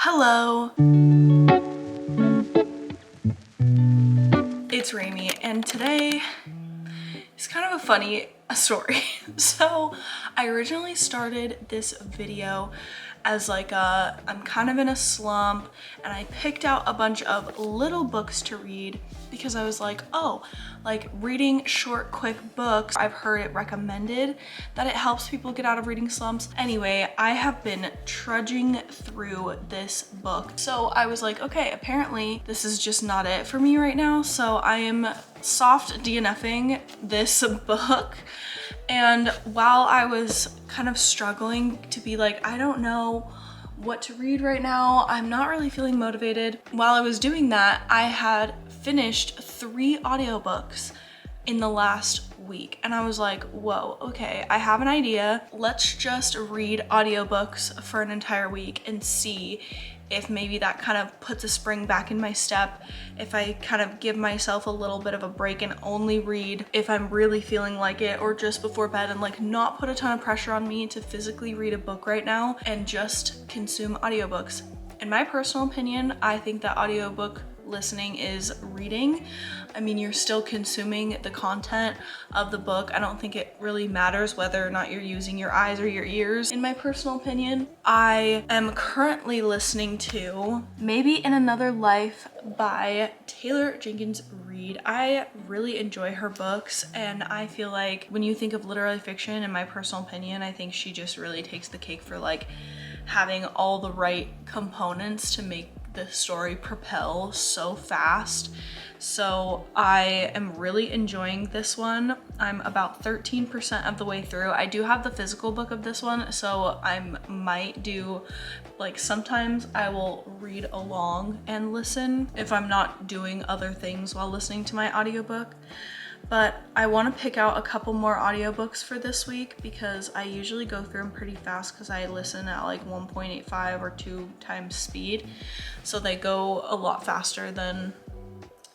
Hello, it's Rami, and today is kind of a funny story. So I originally started this video as like I'm kind of in a slump, and I picked out a bunch of little books to read because I was like, oh, like reading short, quick books, I've heard it recommended that it helps people get out of reading slumps. Anyway, I have been trudging through this book. So I was like, okay, apparently this is just not it for me right now. So I am soft DNFing this book. And while I was kind of struggling to be like, I don't know what to read right now, I'm not really feeling motivated. While I was doing that, I had finished 3 audiobooks in the last week. And I was like, whoa, okay, I have an idea. Let's just read audiobooks for an entire week and see if maybe that kind of puts a spring back in my step, if I kind of give myself a little bit of a break and only read if I'm really feeling like it, or just before bed, and like not put a ton of pressure on me to physically read a book right now and just consume audiobooks. In my personal opinion, I think that audiobook listening is reading. I mean, you're still consuming the content of the book. I don't think it really matters whether or not you're using your eyes or your ears. In my personal opinion, I am currently listening to Maybe in Another Life by Taylor Jenkins Reid. I really enjoy her books, and I feel like when you think of literary fiction, in my personal opinion, I think she just really takes the cake for like having all the right components to make the story propel so fast. So I am really enjoying this one. I'm about 13% of the way through. I do have the physical book of this one, so I might do, like, sometimes I will read along and listen if I'm not doing other things while listening to my audiobook. But I want to pick out a couple more audiobooks for this week because I usually go through them pretty fast because I listen at like 1.85 or 2 times speed. So they go a lot faster than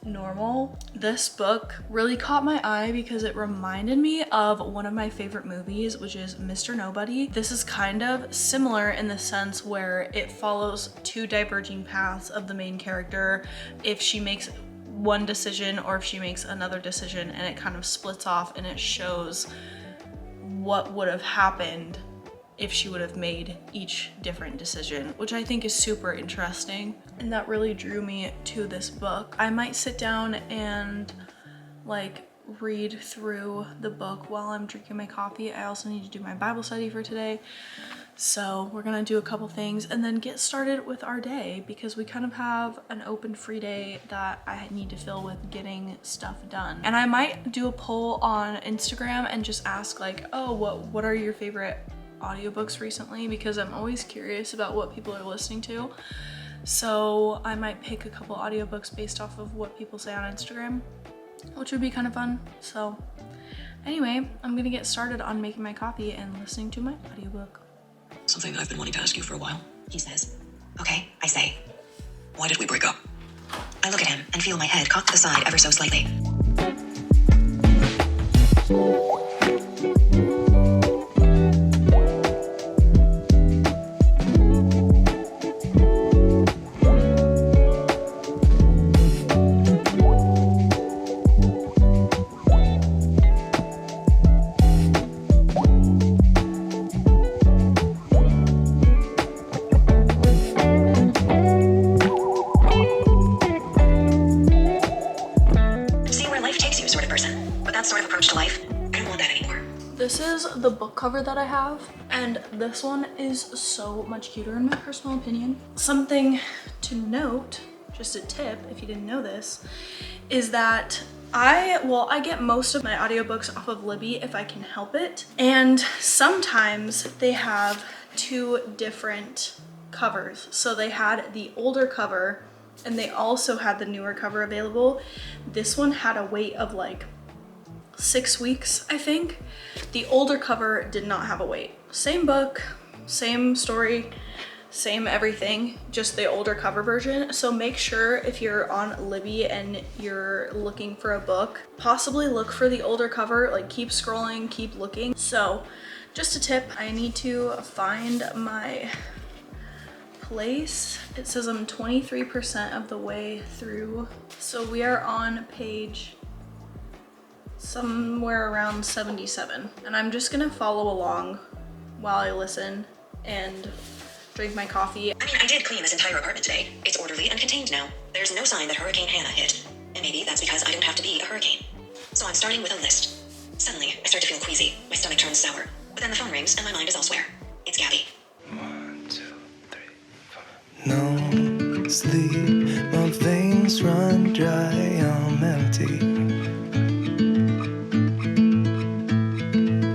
normal. This book really caught my eye because it reminded me of one of my favorite movies, which is Mr. Nobody. This is kind of similar in the sense where it follows 2 diverging paths of the main character. If she makes one decision or if she makes another decision, and it kind of splits off and it shows what would have happened if she would have made each different decision, which I think is super interesting, and that really drew me to this book. I might sit down and like read through the book while I'm drinking my coffee. I also need to do my Bible study for today. So we're gonna do a couple things and then get started with our day because we kind of have an open free day that I need to fill with getting stuff done. And I might do a poll on Instagram and just ask like, oh, what are your favorite audiobooks recently? Because I'm always curious about what people are listening to. So I might pick a couple audiobooks based off of what people say on Instagram, which would be kind of fun. So anyway, I'm gonna get started on making my coffee and listening to my audiobook. Something I've been wanting to ask you for a while. He says. Okay, I say. Why did we break up? I look at him and feel my head cocked to the side ever so slightly. This is the book cover that I have, and this one is so much cuter in my personal opinion. Something to note, just a tip if you didn't know this, is that I get most of my audiobooks off of Libby if I can help it, and sometimes they have 2 different covers. So they had the older cover and they also had the newer cover available. This one had a wait of like 6 weeks, I think. The older cover did not have a wait. Same book, same story, same everything, just the older cover version. So make sure if you're on Libby and you're looking for a book, possibly look for the older cover, like keep scrolling, keep looking. So just a tip, I need to find my place. It says I'm 23% of the way through. So we are on page somewhere around 77. And I'm just gonna follow along while I listen and drink my coffee. I mean, I did clean this entire apartment today. It's orderly and contained now. There's no sign that Hurricane Hannah hit. And maybe that's because I don't have to be a hurricane. So I'm starting with a list. Suddenly, I start to feel queasy. My stomach turns sour. But then the phone rings and my mind is elsewhere. It's Gabby. 1, 2, 3, 4. No sleep, my veins run dry, I'm empty.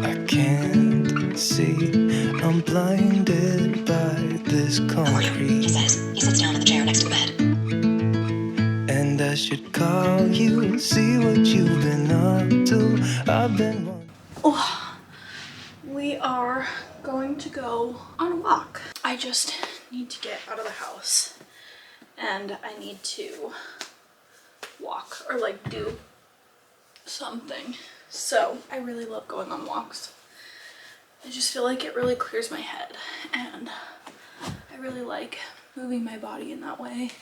I can't see, I'm blinded by this How are you? He concrete. says. He sits down in the chair next to the bed. And I should call you, see what you've been up to. I've been Oh, we are going to go on a walk. I just need to get out of the house and I need to walk or like do something. So I really love going on walks. I just feel like it really clears my head and I really like moving my body in that way.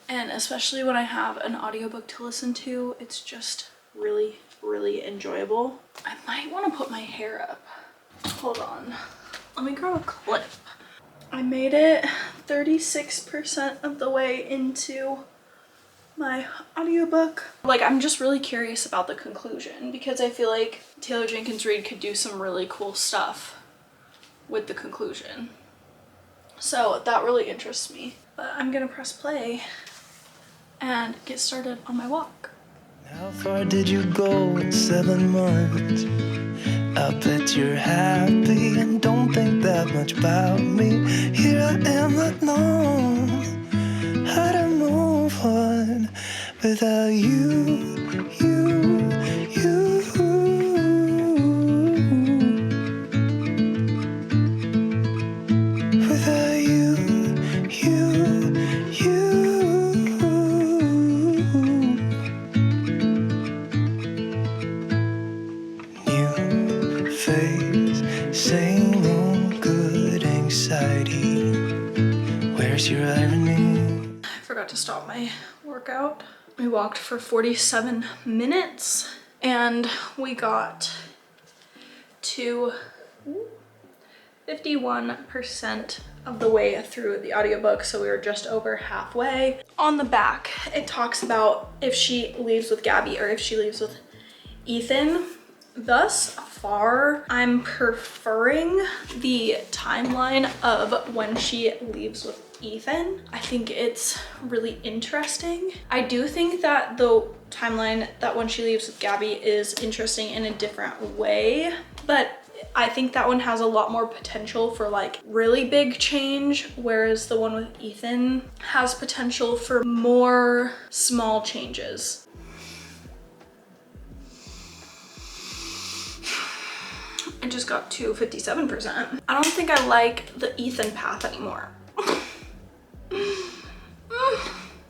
And especially when I have an audiobook to listen to, it's just really, really enjoyable. I might want to put my hair up. Hold on. Let me grab a clip. I made it 36% of the way into my audiobook. Like, I'm just really curious about the conclusion because I feel like Taylor Jenkins Reid could do some really cool stuff with the conclusion. So that really interests me. But I'm gonna press play and get started on my walk. How far did you go in 7 months? I bet you're happy and don't think that much about me. Here I am, not knowing how to move on without you. Without you. New phase, same old good anxiety. Where's your irony? I forgot to stop my workout. We walked for 47 minutes and we got to 51% of the way through the audiobook, so we were just over halfway. On the back, it talks about if she leaves with Gabby or if she leaves with Ethan. Thus far, I'm preferring the timeline of when she leaves with Ethan. I think it's really interesting. I do think that the timeline that when she leaves with Gabby is interesting in a different way, but I think that one has a lot more potential for like really big change, whereas the one with Ethan has potential for more small changes. I just got to 57%. I don't think I like the Ethan path anymore.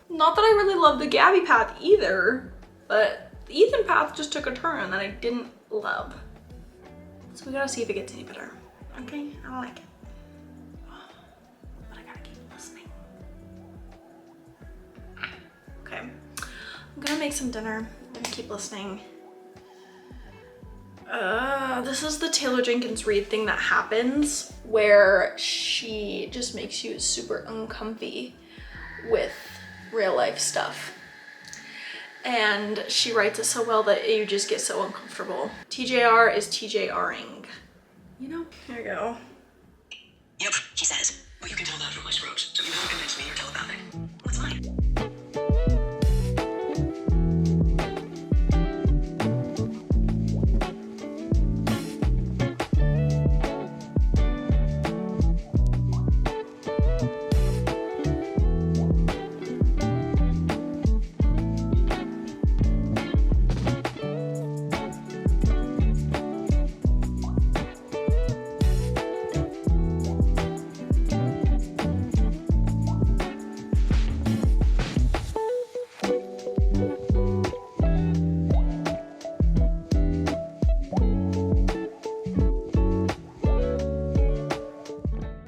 Not that I really love the Gabby path either, but the Ethan path just took a turn that I didn't love. So we gotta see if it gets any better. Okay, I don't like it. But I gotta keep listening. Okay, I'm gonna make some dinner and keep listening. This is the Taylor Jenkins Reid thing that happens where she just makes you super uncomfy with real life stuff. And she writes it so well that you just get so uncomfortable. TJR is TJRing. You know? Here we go. Yep, he says. But you can tell that from my scrote, so if you want to convince me you're telepathic, that's fine.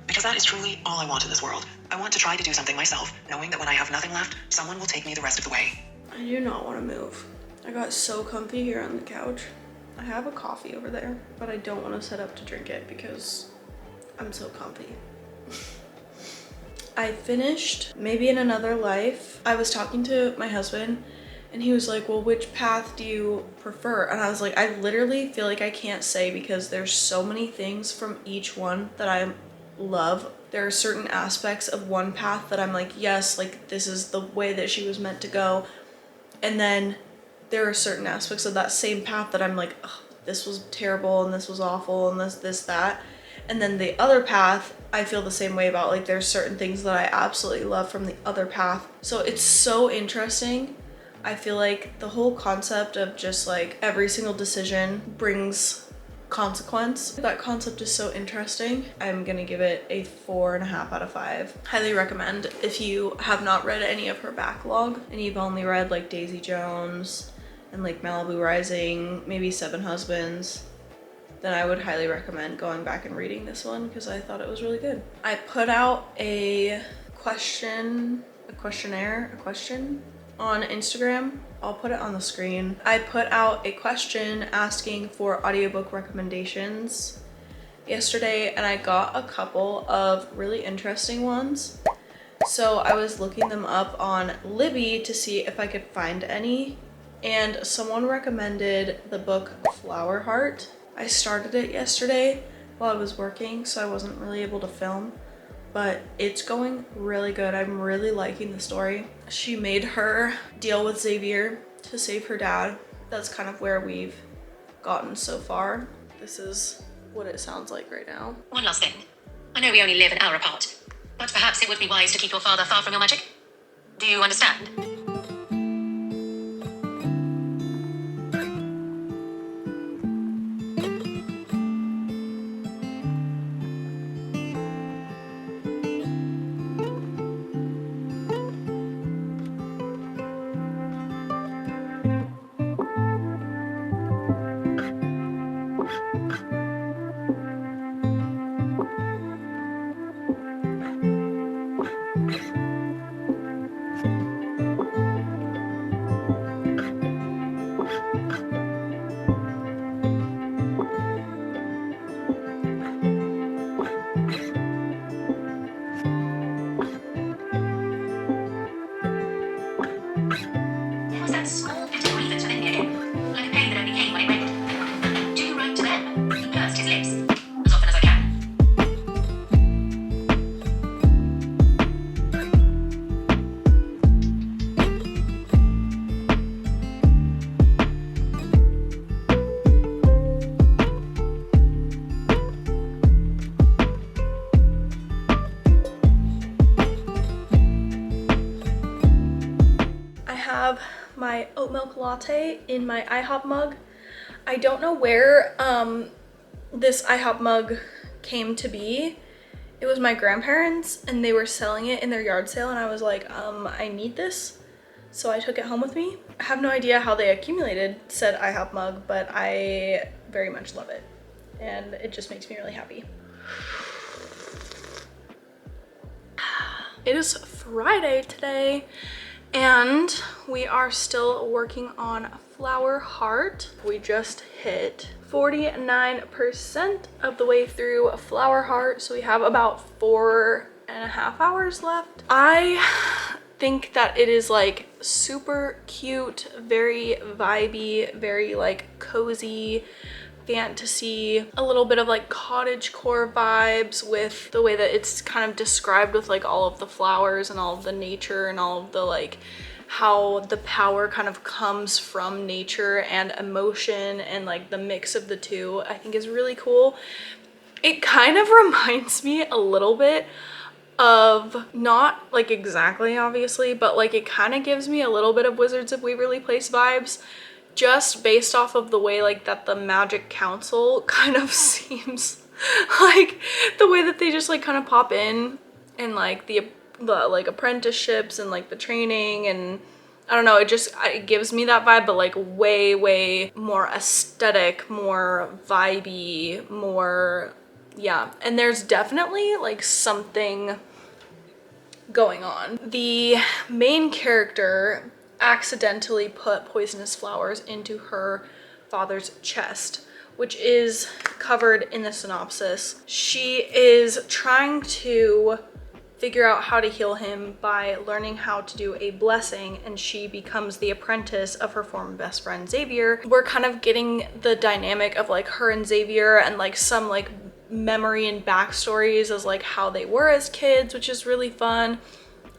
Because that is truly all I want in this world. want to try to do something myself, knowing that when I have nothing left, someone will take me the rest of the way. I do not want to move. I got so comfy here on the couch. I have a coffee over there, but I don't want to set up to drink it because I'm so comfy. I finished Maybe in Another Life. I was talking to my husband and he was like, well, which path do you prefer? And I was like, I literally feel like I can't say because there's so many things from each one that I love. There are certain aspects of one path that I'm like, yes, like this is the way that she was meant to go. And then there are certain aspects of that same path that I'm like, oh, this was terrible and this was awful and this, that. And then the other path, I feel the same way about. Like there's certain things that I absolutely love from the other path. So it's so interesting. I feel like the whole concept of just like every single decision brings consequence. That concept is so interesting. I'm gonna give it a 4.5 out of 5. Highly recommend if you have not read any of her backlog and you've only read like Daisy Jones and like Malibu Rising, maybe Seven Husbands, then I would highly recommend going back and reading this one because I thought it was really good. I put out a question on Instagram. I'll put it on the screen. I put out a question asking for audiobook recommendations yesterday and I got a couple of really interesting ones. So I was looking them up on Libby to see if I could find any, and someone recommended the book Flower Heart. I started it yesterday while I was working, so I wasn't really able to film, but it's going really good. I'm really liking the story. She made her deal with Xavier to save her dad. That's kind of where we've gotten so far. This is what it sounds like right now. One last thing. I know we only live an hour apart, but perhaps it would be wise to keep your father far from your magic. Do you understand? There was that small bit of grievance within me again, like a pain that only came when it rained. Do you write to them? He pursed his lips. As often as I can. I have my oat milk latte in my IHOP mug. I don't know where this IHOP mug came to be. It was my grandparents and they were selling it in their yard sale and I was like, I need this. So I took it home with me. I have no idea how they accumulated said IHOP mug, but I very much love it. And it just makes me really happy. It is Friday today and we are still working on Flower Heart. We just hit 49% of the way through Flower Heart, so we have about 4.5 hours left. I think that it is like super cute, very vibey, very like cozy fantasy, a little bit of like cottagecore vibes with the way that it's kind of described with like all of the flowers and all of the nature and all of the like how the power kind of comes from nature and emotion, and like the mix of the two I think is really cool. It kind of reminds me a little bit of, not like exactly obviously, but like it kind of gives me a little bit of Wizards of Waverly Place vibes, just based off of the way like that the Magic Council kind of seems like the way that they just like kind of pop in and like the like apprenticeships and like the training, and I don't know, it gives me that vibe, but like way more aesthetic, more vibey, more, yeah. And there's definitely like something going on. The main character accidentally put poisonous flowers into her father's chest, which is covered in the synopsis. She is trying to figure out how to heal him by learning how to do a blessing, and she becomes the apprentice of her former best friend Xavier. We're kind of getting the dynamic of like her and Xavier and like some like memory and backstories as like how they were as kids, which is really fun.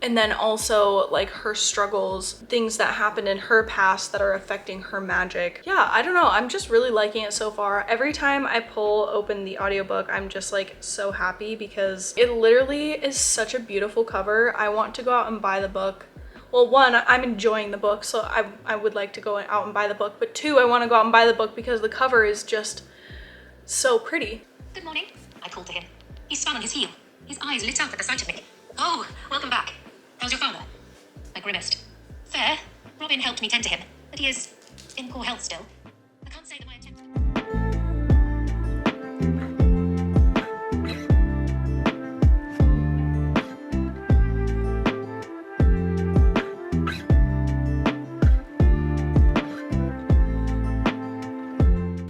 And then also like her struggles, things that happened in her past that are affecting her magic. Yeah, I don't know, I'm just really liking it so far. Every time I pull open the audiobook, I'm just like so happy because it literally is such a beautiful cover. I want to go out and buy the book. Well, one, I'm enjoying the book, so I would like to go out and buy the book. But two, I want to go out and buy the book because the cover is just so pretty. Good morning, I called to him. He spun on his heel. His eyes lit up at the sight of me. Oh, welcome back. How's your father? I grimaced. Fair. Robin helped me tend to him, but he is in poor health still. I can't say that my attempt...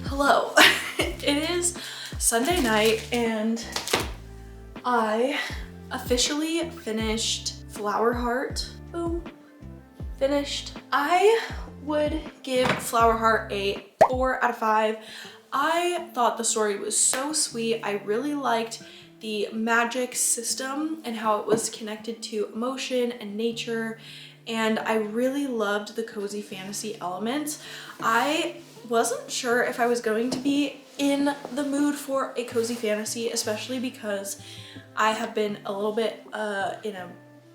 Hello. It is Sunday night and I officially finished Flower Heart. Boom. Finished. I would give Flower Heart a 4 out of 5. I thought the story was so sweet. I really liked the magic system and how it was connected to emotion and nature, and I really loved the cozy fantasy elements. I wasn't sure if I was going to be in the mood for a cozy fantasy, especially because I have been a little bit in a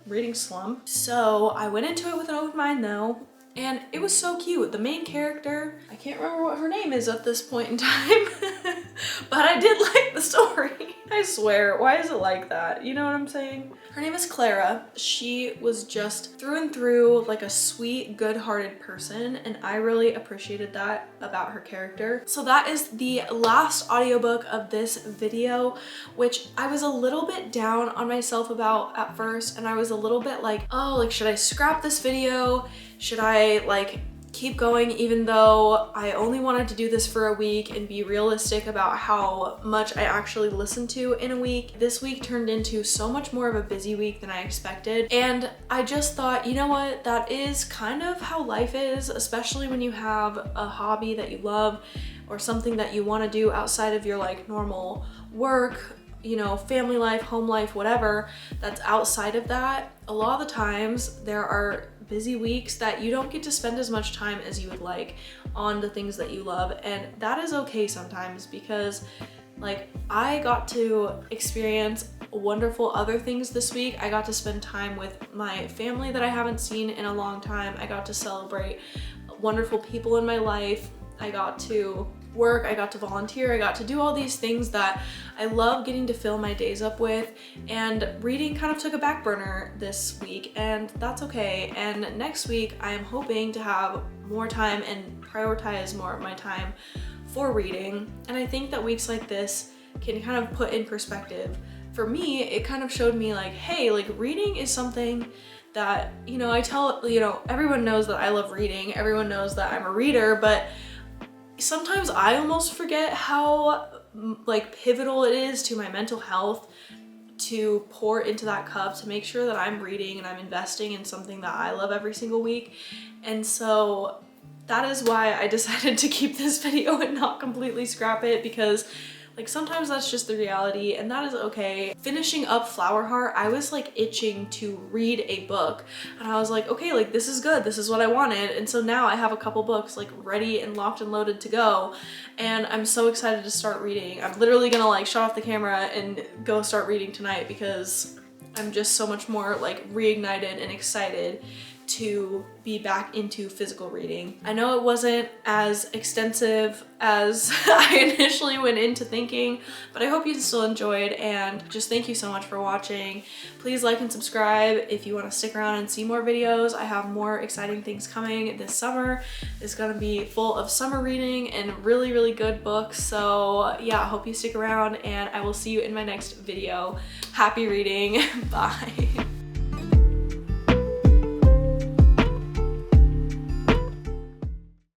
reading slump. So I went into it with an open mind though, and it was so cute. The main character, I can't remember what her name is at this point in time, but I did like the story. I swear, why is it like that? You know what I'm saying? Her name is Clara. She was just through and through like a sweet, good-hearted person, and I really appreciated that about her character. So that is the last audiobook of this video, which I was a little bit down on myself about at first, and I was a little bit like, oh, like should I scrap this video? Should I like keep going even though I only wanted to do this for a week and be realistic about how much I actually listened to in a week? This week turned into so much more of a busy week than I expected, and I just thought, you know what, that is kind of how life is, especially when you have a hobby that you love or something that you want to do outside of your like normal work, you know, family life, home life, whatever that's outside of that. A lot of the times there are busy weeks that you don't get to spend as much time as you would like on the things that you love, and that is okay sometimes because like I got to experience wonderful other things this week. I got to spend time with my family that I haven't seen in a long time. I got to celebrate wonderful people in my life. I got to work, I got to volunteer, I got to do all these things that I love getting to fill my days up with, and reading kind of took a back burner this week, and that's okay. And next week I am hoping to have more time and prioritize more of my time for reading, and I think that weeks like this can kind of put in perspective. For me, it kind of showed me like, hey, like reading is something that, you know, I tell, you know, everyone knows that I love reading, everyone knows that I'm a reader, but sometimes I almost forget how like pivotal it is to my mental health to pour into that cup to make sure that I'm reading and I'm investing in something that I love every single week. And so that is why I decided to keep this video and not completely scrap it, because like sometimes that's just the reality, and that is okay. Finishing up Flower Heart, I was like itching to read a book, and I was like, okay, like this is good, this is what I wanted. And so now I have a couple books like ready and locked and loaded to go, and I'm so excited to start reading. I'm literally gonna like shut off the camera and go start reading tonight because I'm just so much more like reignited and excited to be back into physical reading. I know it wasn't as extensive as I initially went into thinking, but I hope you still enjoyed, and just thank you so much for watching. Please like and subscribe if you want to stick around and see more videos. I have more exciting things coming this summer. It's gonna be full of summer reading and really, really good books. So yeah, I hope you stick around, and I will see you in my next video. Happy reading. Bye.